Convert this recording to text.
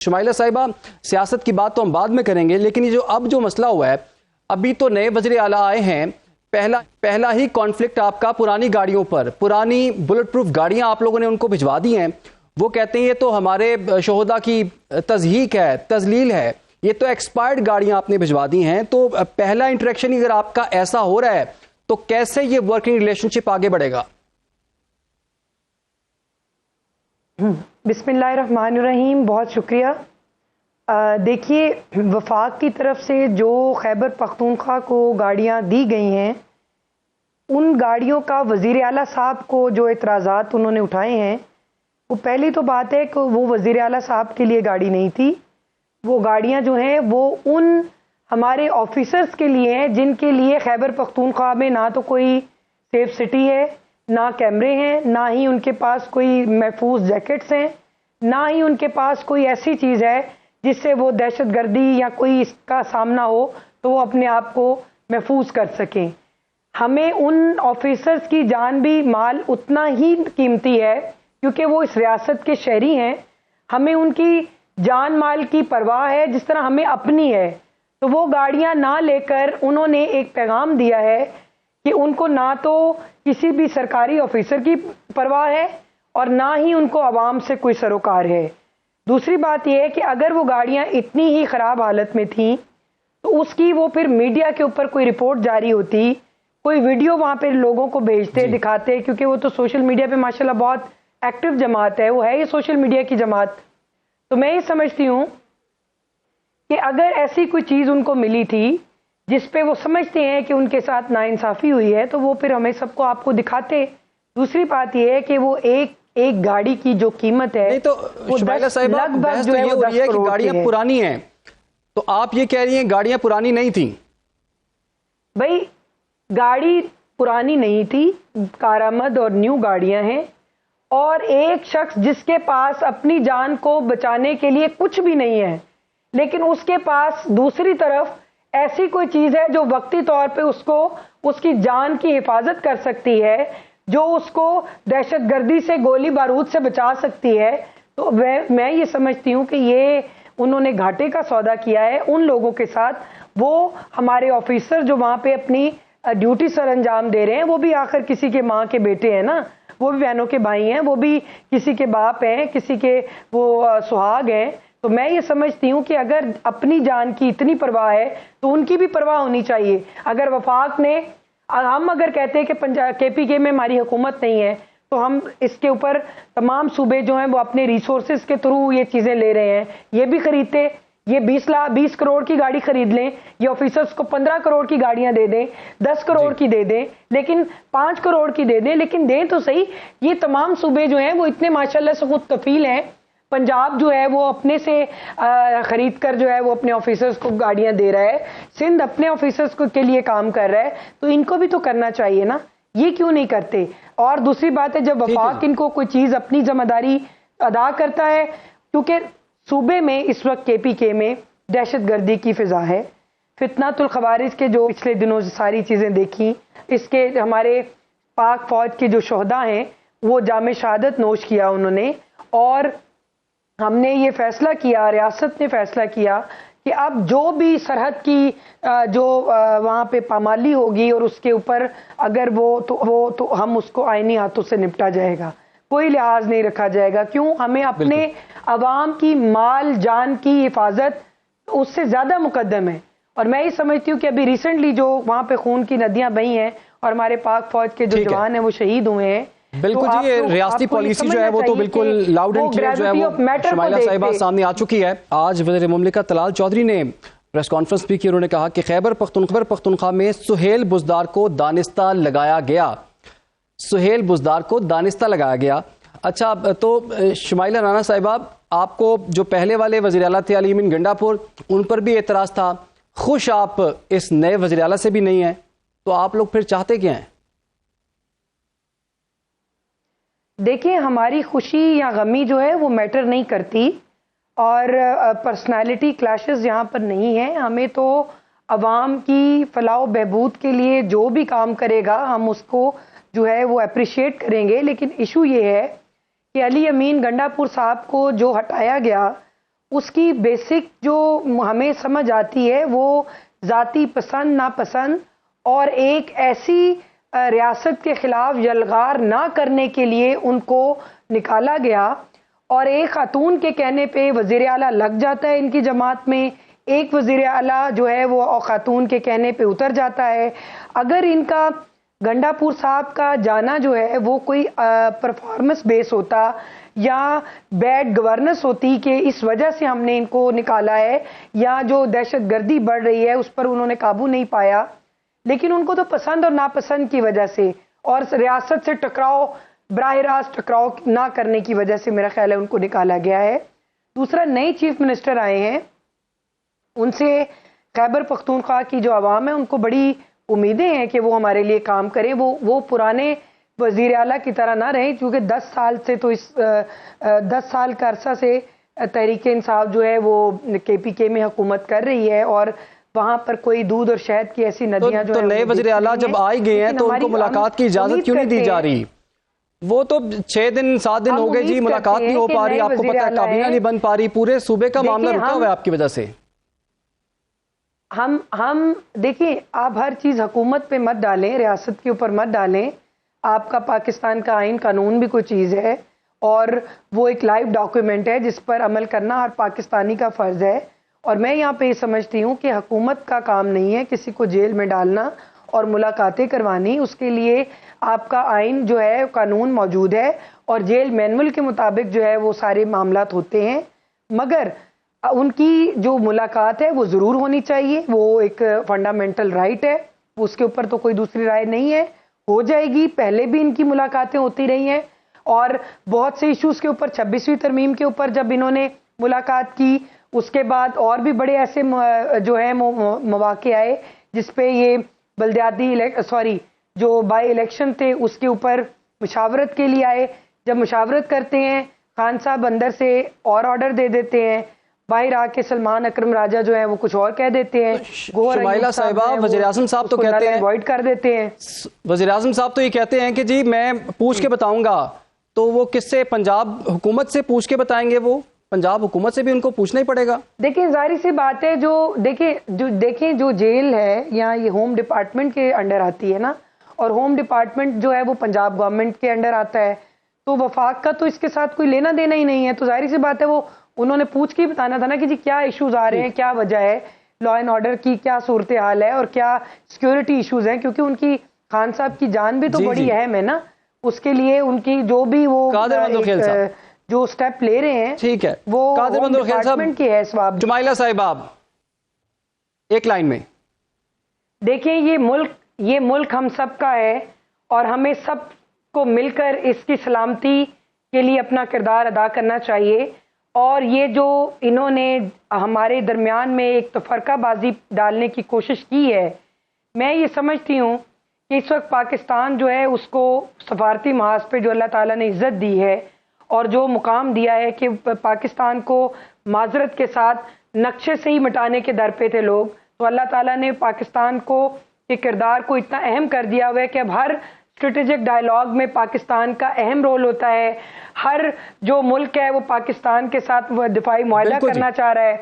شمائلہ صاحبہ، سیاست کی بات تو ہم بعد میں کریں گے، لیکن یہ جو مسئلہ ہوا ہے، ابھی تو نئے وزیر اعلیٰ آئے ہیں، پہلا ہی کانفلکٹ آپ کا پرانی گاڑیوں پر، پرانی بلٹ پروف گاڑیاں آپ لوگوں نے ان کو بھجوا دی ہیں، وہ کہتے ہیں یہ تو ہمارے شہداء کی تضحیق ہے، تذلیل ہے، یہ تو ایکسپائرڈ گاڑیاں آپ نے بھجوا دی ہیں۔ تو پہلا انٹریکشن اگر آپ کا ایسا ہو رہا ہے تو کیسے یہ ورکنگ ریلیشن شپ آگے بڑھے گا؟ بسم اللہ الرحمن الرحیم، بہت شکریہ۔ دیکھیے، وفاق کی طرف سے جو خیبر پختونخوا کو گاڑیاں دی گئی ہیں، ان گاڑیوں کا وزیر اعلیٰ صاحب کو جو اعتراضات انہوں نے اٹھائے ہیں، وہ پہلی تو بات ہے کہ وہ وزیر اعلیٰ صاحب کے لیے گاڑی نہیں تھی، وہ گاڑیاں جو ہیں وہ ان ہمارے آفیسرز کے لیے ہیں جن کے لیے خیبر پختونخوا میں نہ تو کوئی سیف سٹی ہے، نہ کیمرے ہیں، نہ ہی ان کے پاس کوئی محفوظ جیکٹس ہیں، نہ ہی ان کے پاس کوئی ایسی چیز ہے جس سے وہ دہشت گردی یا کوئی اس کا سامنا ہو تو وہ اپنے آپ کو محفوظ کر سکیں۔ ہمیں ان آفیسرز کی جان بھی مال اتنا ہی قیمتی ہے کیونکہ وہ اس ریاست کے شہری ہیں، ہمیں ان کی جان مال کی پرواہ ہے جس طرح ہمیں اپنی ہے۔ تو وہ گاڑیاں نہ لے کر انہوں نے ایک پیغام دیا ہے کہ ان کو نہ تو کسی بھی سرکاری آفیسر کی پرواہ ہے اور نہ ہی ان کو عوام سے کوئی سروکار ہے۔ دوسری بات یہ ہے کہ اگر وہ گاڑیاں اتنی ہی خراب حالت میں تھیں تو اس کی وہ پھر میڈیا کے اوپر کوئی رپورٹ جاری ہوتی، کوئی ویڈیو وہاں پہ لوگوں کو بھیجتے دکھاتے، کیونکہ وہ تو سوشل میڈیا پہ ماشاءاللہ بہت ایکٹیو جماعت ہے، وہ ہے یہ سوشل میڈیا کی جماعت۔ تو میں یہ سمجھتی ہوں کہ اگر ایسی کوئی چیز ان کو ملی تھی جس پہ وہ سمجھتے ہیں کہ ان کے ساتھ ناانصافی ہوئی ہے تو وہ پھر ہمیں سب کو آپ کو دکھاتے۔ دوسری بات یہ ہے کہ وہ ایک گاڑی کی جو قیمت ہے، نہیں تو شمائلہ صاحبہ، بحث تو یہ ہو رہی ہے کہ گاڑیاں پرانی ہیں، تو آپ یہ کہہ رہی ہیں گاڑیاں پرانی نہیں تھیں؟ بھائی گاڑی پرانی نہیں تھی، کارآمد اور نیو گاڑیاں ہیں، اور ایک شخص جس کے پاس اپنی جان کو بچانے کے لیے کچھ بھی نہیں ہے لیکن اس کے پاس دوسری طرف ایسی کوئی چیز ہے جو وقتی طور پہ اس کی جان کی حفاظت کر سکتی ہے، جو اس کو دہشت گردی سے گولی بارود سے بچا سکتی ہے، تو میں یہ سمجھتی ہوں کہ یہ انہوں نے گھاٹے کا سودا کیا ہے ان لوگوں کے ساتھ۔ وہ ہمارے آفیسر جو وہاں پہ اپنی ڈیوٹی سر انجام دے رہے ہیں، وہ بھی آخر کسی کے ماں کے بیٹے ہیں نا، وہ بھی بہنوں کے بھائی ہیں، وہ بھی کسی کے باپ ہیں، کسی کے وہ سہاگ ہیں۔ تو میں یہ سمجھتی ہوں کہ اگر اپنی جان کی اتنی پرواہ ہے تو ان کی بھی پرواہ ہونی چاہیے۔ اگر وفاق نے، ہم اگر کہتے ہیں کہ KPK میں ہماری حکومت نہیں ہے تو ہم اس کے اوپر تمام صوبے جو ہیں وہ اپنے ریسورسز کے تھرو یہ چیزیں لے رہے ہیں، یہ بھی خریدتے، یہ 20 کروڑ کی گاڑی خرید لیں، یہ آفیسرز کو 15 کروڑ کی گاڑیاں دے دیں، 10 کروڑ کی دے دیں، لیکن 5 کروڑ کی دے دیں، لیکن دیں تو صحیح۔ یہ تمام صوبے جو ہیں وہ اتنے ماشاءاللہ سے خود کفیل ہیں۔ پنجاب جو ہے وہ اپنے سے خرید کر جو ہے وہ اپنے آفیسرز کو گاڑیاں دے رہا ہے، سندھ اپنے آفیسرز کے لیے کام کر رہا ہے، تو ان کو بھی تو کرنا چاہیے نا، یہ کیوں نہیں کرتے؟ اور دوسری بات ہے، جب وفاق ان کو کوئی چیز اپنی ذمہ داری ادا کرتا ہے، کیونکہ صوبے میں اس وقت KPK میں دہشت گردی کی فضا ہے، فتنۃ الخوارج کے جو پچھلے دنوں ساری چیزیں دیکھی، اس کے ہمارے پاک فوج کے جو شہداء ہیں وہ جام شہادت نوش کیا انہوں نے، اور ہم نے یہ فیصلہ کیا، ریاست نے فیصلہ کیا کہ اب جو بھی سرحد کی جو وہاں پہ پامالی ہوگی اور اس کے اوپر اگر تو ہم اس کو آئینی ہاتھوں سے نپٹا جائے گا، کوئی لحاظ نہیں رکھا جائے گا۔ کیوں؟ ہمیں اپنے عوام کی مال جان کی حفاظت اس سے زیادہ مقدم ہے۔ اور میں یہ سمجھتی ہوں کہ ابھی ریسنٹلی جو وہاں پہ خون کی ندیاں بہی ہیں اور ہمارے پاک فوج کے جو جوان ہیں وہ شہید ہوئے ہیں، بالکل جی، یہ ریاستی پالیسی جو ہے وہ تو بالکل لاؤڈ اینڈ کلیئر جو ہے وہ شمائلہ صاحبہ سامنے آ چکی ہے۔ آج وزیر مملکت طلال چودھری نے پریس کانفرنس بھی کی، انہوں نے کہا کہ خیبر پختونخوا میں سہیل بزدار کو دانستہ لگایا گیا، سہیل بزدار کو دانستہ لگایا گیا۔ اچھا، تو شمائلہ رانا صاحبہ، آپ کو جو پہلے والے وزیر اعلیٰ تھے علی امین گنڈا پور، ان پر بھی اعتراض تھا، خوش آپ اس نئے وزیر اعلیٰ سے بھی نہیں ہیں، تو آپ لوگ پھر چاہتے کیا ہیں؟ دیکھیں، ہماری خوشی یا غمی جو ہے وہ میٹر نہیں کرتی، اور پرسنالٹی کلیشز یہاں پر نہیں ہیں۔ ہمیں تو عوام کی فلاح و بہبود کے لیے جو بھی کام کرے گا ہم اس کو جو ہے وہ اپریشیٹ کریں گے، لیکن ایشو یہ ہے کہ علی امین گنڈا پور صاحب کو جو ہٹایا گیا اس کی بیسک جو ہمیں سمجھ آتی ہے وہ ذاتی پسند ناپسند اور ایک ایسی ریاست کے خلاف یلغار نہ کرنے کے لیے ان کو نکالا گیا، اور ایک خاتون کے کہنے پہ وزیر اعلیٰ لگ جاتا ہے ان کی جماعت میں، ایک وزیر اعلیٰ جو ہے وہ خاتون کے کہنے پہ اتر جاتا ہے۔ اگر ان کا گنڈا پور صاحب کا جانا جو ہے وہ کوئی پرفارمنس بیس ہوتا یا بیڈ گورننس ہوتی کہ اس وجہ سے ہم نے ان کو نکالا ہے، یا جو دہشت گردی بڑھ رہی ہے اس پر انہوں نے قابو نہیں پایا، لیکن ان کو تو پسند اور ناپسند کی وجہ سے اور ریاست سے ٹکراؤ، براہ راست ٹکراؤ نہ کرنے کی وجہ سے میرا خیال ہے ان کو نکالا گیا ہے۔ دوسرا، نئے چیف منسٹر آئے ہیں، ان سے خیبر پختونخوا کی جو عوام ہے ان کو بڑی امیدیں ہیں کہ وہ ہمارے لیے کام کریں، وہ پرانے وزیر اعلیٰ کی طرح نہ رہیں، کیونکہ 10 سال سے تو 10 سال کا عرصہ سے تحریک انصاف جو ہے وہ KPK میں حکومت کر رہی ہے، اور وہاں پر کوئی دودھ اور شہد کی ایسی ندیاں جو تو نئے وزیر اعلیٰ جب آئی گئے ہیں تو ان کو ملاقات کی اجازت کیوں نہیں دی جا رہی؟ وہ تو 6 دن 7 دن ہو گئے جی، ملاقات نہیں ہو پا رہی، آپ کو پتہ ہے کابینہ نہیں بن پا رہی، پورے صوبے کا معاملہ رکا ہوا ہے آپ کی وجہ سے۔ ہم دیکھیں، آپ ہر چیز حکومت پہ مت ڈالیں، ریاست کے اوپر مت ڈالیں۔ آپ کا پاکستان کا آئین قانون بھی کوئی چیز ہے، اور وہ ایک لائیو ڈاکیومنٹ ہے جس پر عمل کرنا ہر پاکستانی کا فرض ہے، اور میں یہاں پہ یہ سمجھتی ہوں کہ حکومت کا کام نہیں ہے کسی کو جیل میں ڈالنا اور ملاقاتیں کروانی۔ اس کے لیے آپ کا آئین جو ہے قانون موجود ہے، اور جیل مینول کے مطابق جو ہے وہ سارے معاملات ہوتے ہیں، مگر ان کی جو ملاقات ہے وہ ضرور ہونی چاہیے، وہ ایک فنڈامنٹل رائٹ ہے، اس کے اوپر تو کوئی دوسری رائے نہیں ہے، ہو جائے گی۔ پہلے بھی ان کی ملاقاتیں ہوتی رہی ہیں، اور بہت سے ایشوز کے اوپر 26ویں ترمیم کے اوپر جب انہوں نے ملاقات کی، اس کے بعد اور بھی بڑے ایسے جو ہیں مواقع آئے جس پہ یہ بلدیاتی جو بائی الیکشن تھے اس کے اوپر مشاورت کے لیے آئے۔ جب مشاورت کرتے ہیں، خان صاحب اندر سے اور آرڈر دے دیتے ہیں، باہر آ کے سلمان اکرم راجہ جو ہیں وہ کچھ اور کہہ دیتے ہیں، شمائلہ صاحبہ، وزیر اعظم صاحب تو کہتے ہیں، اوائڈ کر دیتے ہیں۔ وزیر اعظم صاحب تو یہ کہتے ہیں کہ جی میں پوچھ کے بتاؤں گا، تو وہ کس سے؟ پنجاب حکومت سے پوچھ کے بتائیں گے؟ وہ پنجاب حکومت سے بھی ان کو پوچھنا ہی پڑے گا۔ دیکھیں ظاہر سی بات ہے، دیکھیں جو جیل ہے یا یہ ہوم ڈپارٹمنٹ کے انڈر آتی ہے نا، اور ہوم ڈپارٹمنٹ جو ہے وہ پنجاب گورنمنٹ کے انڈر آتا ہے، تو وفاق کا تو اس کے ساتھ کوئی لینا دینا ہی نہیں ہے، تو ظاہر سی بات ہے وہ انہوں نے پوچھ کے بتانا تھا نا کہ جی کیا ایشوز آ رہے ہیں، کیا وجہ ہے، لا اینڈ آرڈر کی کیا صورتحال ہے، اور کیا سیکیورٹی ایشوز ہیں، کیونکہ ان کی خان صاحب کی جان بھی تو بڑی اہم ہے نا، اس کے لیے ان کی جو بھی وہ جو سٹیپ لے رہے ہیں، ٹھیک ہے، وہ ڈپارٹمنٹ کی ہے۔ سواب جمائلہ صاحبہ ایک لائن میں دیکھیں، یہ ملک ہم سب کا ہے، اور ہمیں سب کو مل کر اس کی سلامتی کے لیے اپنا کردار ادا کرنا چاہیے، اور یہ جو انہوں نے ہمارے درمیان میں ایک تفرقہ بازی ڈالنے کی کوشش کی ہے، میں یہ سمجھتی ہوں کہ اس وقت پاکستان جو ہے اس کو سفارتی محاذ پہ جو اللہ تعالیٰ نے عزت دی ہے اور جو مقام دیا ہے کہ پاکستان کو معذرت کے ساتھ نقشے سے ہی مٹانے کے در پہ تھے لوگ، تو اللہ تعالیٰ نے پاکستان کو کے کردار کو اتنا اہم کر دیا ہوا ہے کہ اب ہر اسٹریٹجک ڈائلاگ میں پاکستان کا اہم رول ہوتا ہے، ہر جو ملک ہے وہ پاکستان کے ساتھ دفاعی معاہدہ کرنا چاہ رہا ہے،